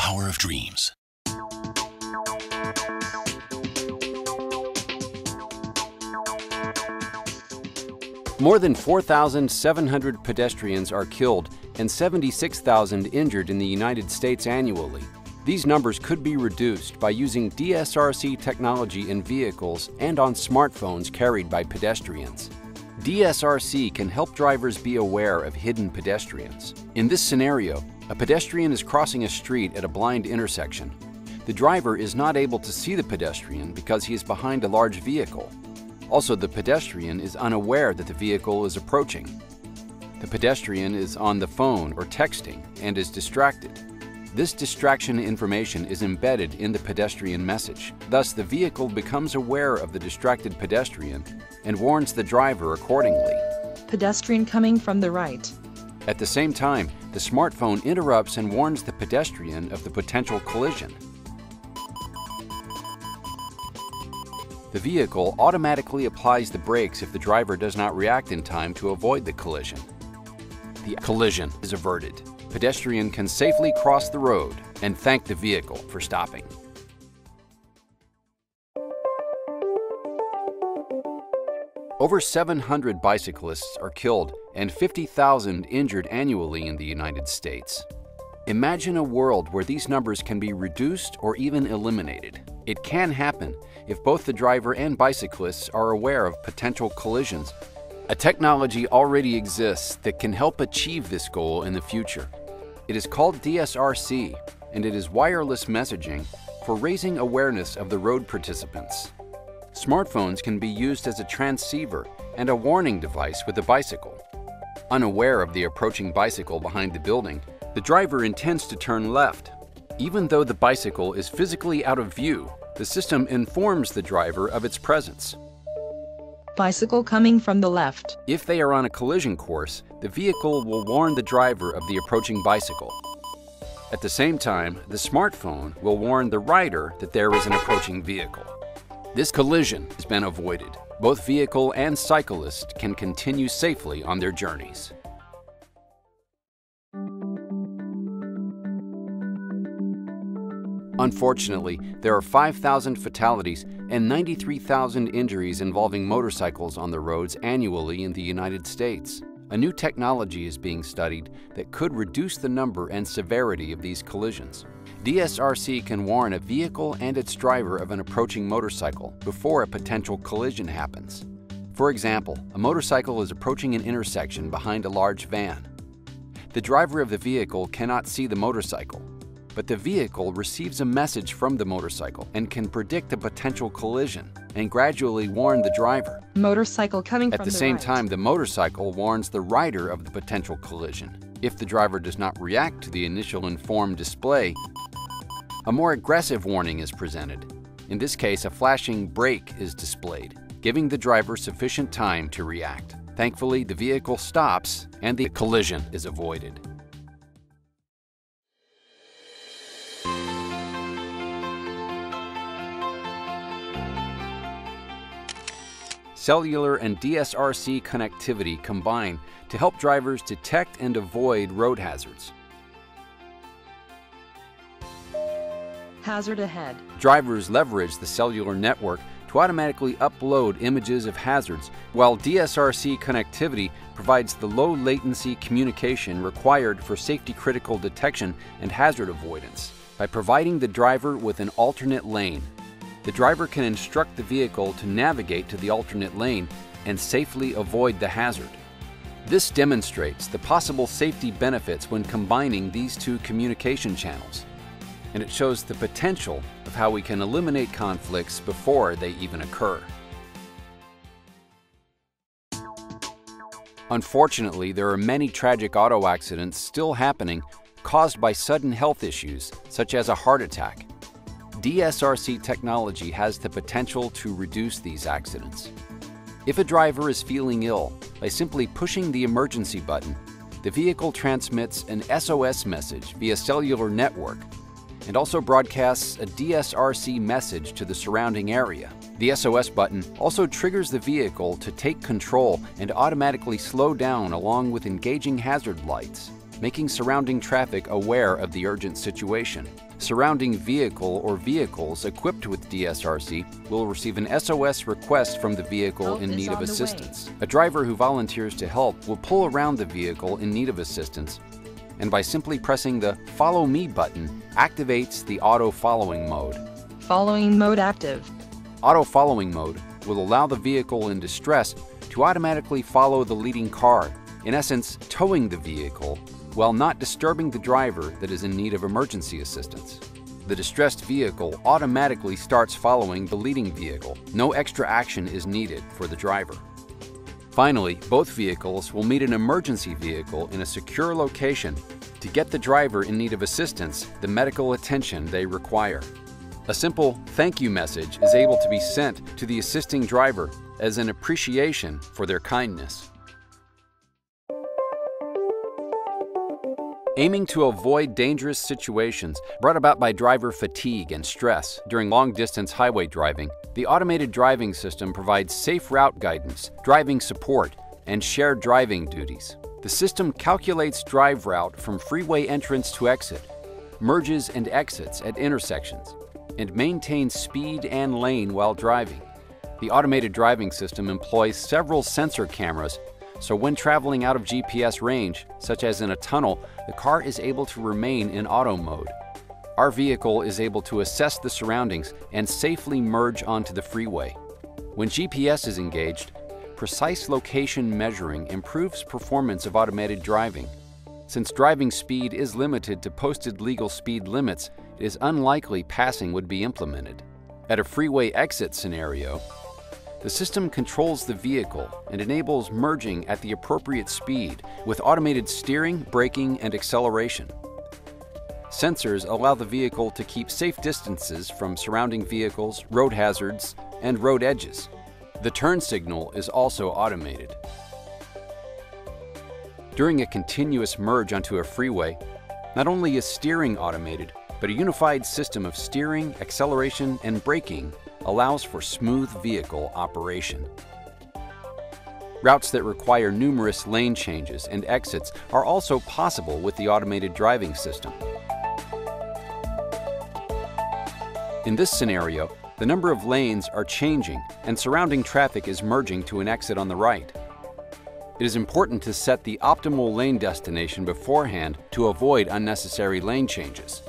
power of dreams. More than 4,700 pedestrians are killed and 76,000 injured in the United States annually. These numbers could be reduced by using DSRC technology in vehicles and on smartphones carried by pedestrians. DSRC can help drivers be aware of hidden pedestrians. In this scenario, a pedestrian is crossing a street at a blind intersection. The driver is not able to see the pedestrian because he is behind a large vehicle. Also, the pedestrian is unaware that the vehicle is approaching. The pedestrian is on the phone or texting and is distracted. This distraction information is embedded in the pedestrian message. Thus, the vehicle becomes aware of the distracted pedestrian and warns the driver accordingly. Pedestrian coming from the right. At the same time, the smartphone interrupts and warns the pedestrian of the potential collision. The vehicle automatically applies the brakes if the driver does not react in time to avoid the collision. The collision is averted. Pedestrian can safely cross the road and thank the vehicle for stopping. Over 700 bicyclists are killed and 50,000 injured annually in the United States. Imagine a world where these numbers can be reduced or even eliminated. It can happen if both the driver and bicyclists are aware of potential collisions. A technology already exists that can help achieve this goal in the future. It is called DSRC, and it is wireless messaging for raising awareness of the road participants. Smartphones can be used as a transceiver and a warning device with a bicycle. Unaware of the approaching bicycle behind the building, the driver intends to turn left. Even though the bicycle is physically out of view, the system informs the driver of its presence. Bicycle coming from the left. If they are on a collision course, the vehicle will warn the driver of the approaching bicycle. At the same time, the smartphone will warn the rider that there is an approaching vehicle. This collision has been avoided. Both vehicle and cyclist can continue safely on their journeys. Unfortunately, there are 5,000 fatalities and 93,000 injuries involving motorcycles on the roads annually in the United States. A new technology is being studied that could reduce the number and severity of these collisions. DSRC can warn a vehicle and its driver of an approaching motorcycle before a potential collision happens. For example, a motorcycle is approaching an intersection behind a large van. The driver of the vehicle cannot see the motorcycle, but the vehicle receives a message from the motorcycle and can predict a potential collision and gradually warn the driver. Motorcycle coming from the right. At the same time, the motorcycle warns the rider of the potential collision. If the driver does not react to the initial informed display, a more aggressive warning is presented. In this case, a flashing brake is displayed, giving the driver sufficient time to react. Thankfully, the vehicle stops and the collision is avoided. Cellular and DSRC connectivity combine to help drivers detect and avoid road hazards. Hazard ahead. Drivers leverage the cellular network to automatically upload images of hazards, while DSRC connectivity provides the low-latency communication required for safety-critical detection and hazard avoidance. By providing the driver with an alternate lane, the driver can instruct the vehicle to navigate to the alternate lane and safely avoid the hazard. This demonstrates the possible safety benefits when combining these two communication channels, and it shows the potential of how we can eliminate conflicts before they even occur. Unfortunately, there are many tragic auto accidents still happening caused by sudden health issues, such as a heart attack. DSRC technology has the potential to reduce these accidents. If a driver is feeling ill, by simply pushing the emergency button, the vehicle transmits an SOS message via cellular network and also broadcasts a DSRC message to the surrounding area. The SOS button also triggers the vehicle to take control and automatically slow down along with engaging hazard lights. making surrounding traffic aware of the urgent situation. Surrounding vehicle or vehicles equipped with DSRC will receive an SOS request from the vehicle in need of assistance. A driver who volunteers to help will pull around the vehicle in need of assistance, and by simply pressing the Follow Me button, activates the auto following mode. Following mode active. Auto following mode will allow the vehicle in distress to automatically follow the leading car, in essence, towing the vehicle while not disturbing the driver that is in need of emergency assistance. The distressed vehicle automatically starts following the leading vehicle. No extra action is needed for the driver. Finally, both vehicles will meet an emergency vehicle in a secure location to get the driver in need of assistance the medical attention they require. A simple thank you message is able to be sent to the assisting driver as an appreciation for their kindness. Aiming to avoid dangerous situations brought about by driver fatigue and stress during long-distance highway driving, the automated driving system provides safe route guidance, driving support, and shared driving duties. The system calculates drive route from freeway entrance to exit, merges and exits at intersections, and maintains speed and lane while driving. The automated driving system employs several sensor cameras, so when traveling out of GPS range, such as in a tunnel, the car is able to remain in auto mode. Our vehicle is able to assess the surroundings and safely merge onto the freeway. When GPS is engaged, precise location measuring improves performance of automated driving. Since driving speed is limited to posted legal speed limits, it is unlikely passing would be implemented. At a freeway exit scenario, the system controls the vehicle and enables merging at the appropriate speed with automated steering, braking, and acceleration. Sensors allow the vehicle to keep safe distances from surrounding vehicles, road hazards, and road edges. The turn signal is also automated. During a continuous merge onto a freeway, not only is steering automated, but a unified system of steering, acceleration, and braking allows for smooth vehicle operation. Routes that require numerous lane changes and exits are also possible with the automated driving system. In this scenario, the number of lanes are changing and surrounding traffic is merging to an exit on the right. It is important to set the optimal lane destination beforehand to avoid unnecessary lane changes.